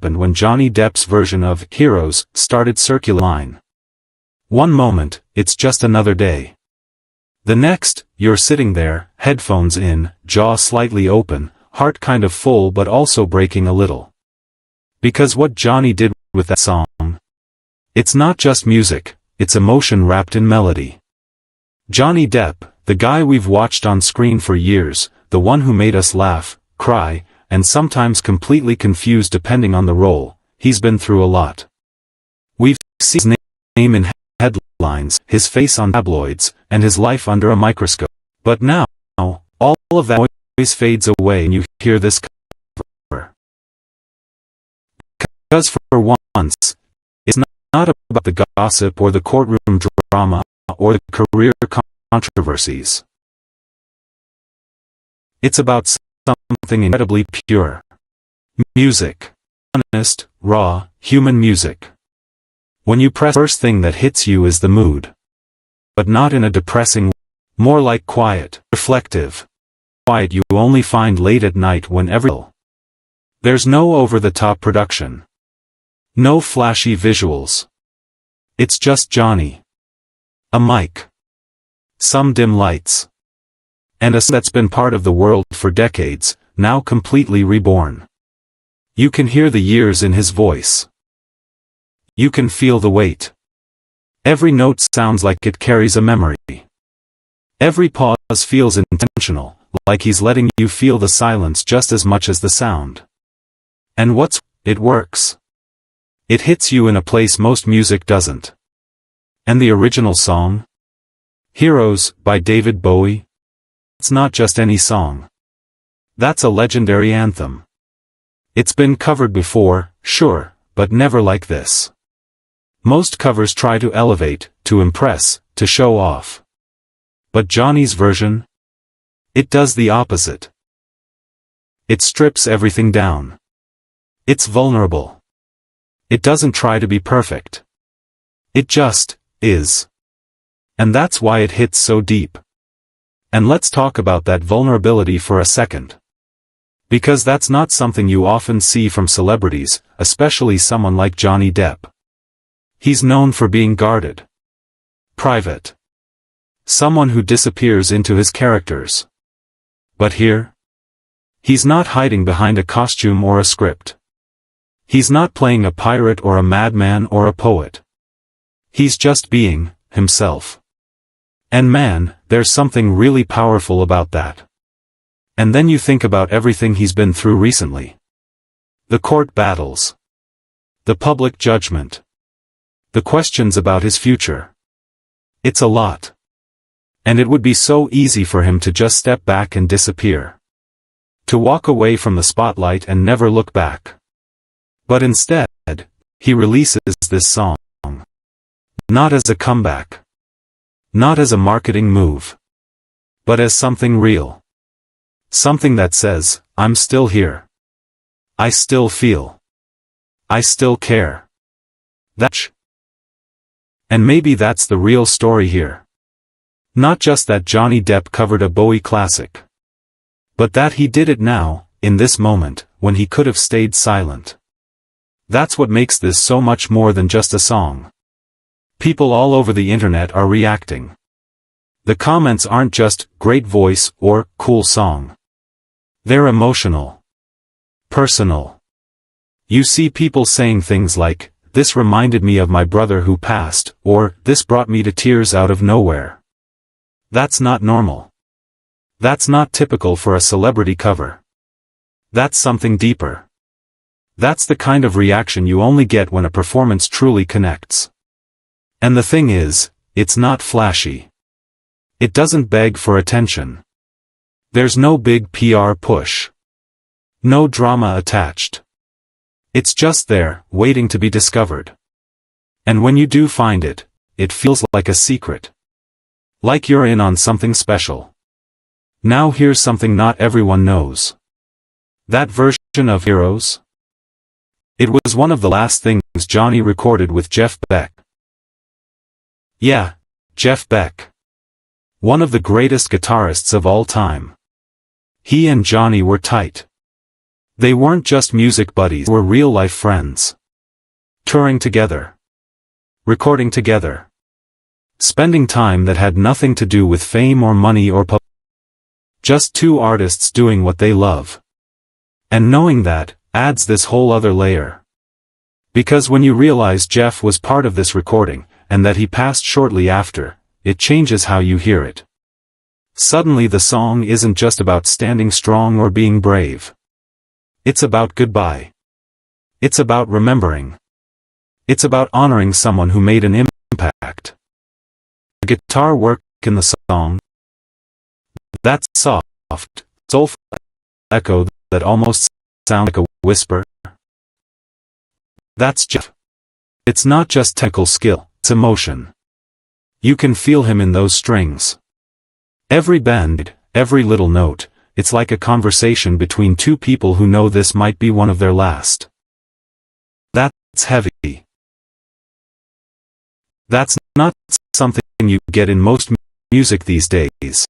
happened when Johnny Depp's version of Heroes started circulating. One moment, it's just another day. The next, you're sitting there, headphones in, jaw slightly open, heart kind of full but also breaking a little. Because what Johnny did with that song, it's not just music, it's emotion wrapped in melody. Johnny Depp, the guy we've watched on screen for years, the one who made us laugh, cry, and sometimes completely confused depending on the role, he's been through a lot. We've seen his name in headlines, his face on tabloids, and his life under a microscope. But now, all of that noise fades away and you hear this cover. Because for once, it's not about the gossip or the courtroom drama or the career controversies. It's about something incredibly pure. Music. Honest, raw, human music. When you press, the first thing that hits you is the mood. But not in a depressing way. More like quiet, reflective. Quiet you only find late at night when there's no over-the-top production. No flashy visuals. It's just Johnny. A mic. Some dim lights. And a sound that's been part of the world for decades, now completely reborn. You can hear the years in his voice. You can feel the weight. Every note sounds like it carries a memory. Every pause feels intentional, like he's letting you feel the silence just as much as the sound. And it works. It hits you in a place most music doesn't. And the original song? Heroes, by David Bowie? It's not just any song. That's a legendary anthem. It's been covered before, sure, but never like this. Most covers try to elevate, to impress, to show off. But Johnny's version? It does the opposite. It strips everything down. It's vulnerable. It doesn't try to be perfect. It just is. And that's why it hits so deep. And let's talk about that vulnerability for a second. Because that's not something you often see from celebrities, especially someone like Johnny Depp. He's known for being guarded. Private. Someone who disappears into his characters. But here? He's not hiding behind a costume or a script. He's not playing a pirate or a madman or a poet. He's just being himself. And man, there's something really powerful about that. And then you think about everything he's been through recently. The court battles. The public judgment. The questions about his future. It's a lot. And it would be so easy for him to just step back and disappear. To walk away from the spotlight and never look back. But instead, he releases this song. Not as a comeback. Not as a marketing move. But as something real. Something that says, I'm still here. I still feel. I still care. And maybe that's the real story here. Not just that Johnny Depp covered a Bowie classic. But that he did it now, in this moment, when he could have stayed silent. That's what makes this so much more than just a song. People all over the internet are reacting. The comments aren't just, great voice, or, cool song. They're emotional. Personal. You see people saying things like, this reminded me of my brother who passed, or, this brought me to tears out of nowhere. That's not normal. That's not typical for a celebrity cover. That's something deeper. That's the kind of reaction you only get when a performance truly connects. And the thing is, it's not flashy. It doesn't beg for attention. There's no big PR push. No drama attached. It's just there, waiting to be discovered. And when you do find it, it feels like a secret. Like you're in on something special. Now here's something not everyone knows. That version of Heroes? It was one of the last things Johnny recorded with Jeff Beck. Yeah, Jeff Beck. One of the greatest guitarists of all time. He and Johnny were tight. They weren't just music buddies, they were real-life friends. Touring together. Recording together. Spending time that had nothing to do with fame or money or publicity. Just two artists doing what they love. And knowing that, adds this whole other layer. Because when you realize Jeff was part of this recording, and that he passed shortly after, it changes how you hear it. Suddenly the song isn't just about standing strong or being brave. It's about goodbye. It's about remembering. It's about honoring someone who made an impact. The guitar work in the song, that soft, soulful echo that almost sounds like a whisper. That's Jeff. It's not just technical skill, it's emotion. You can feel him in those strings. Every bend, every little note, it's like a conversation between two people who know this might be one of their last. That's heavy. That's not something you get in most music these days.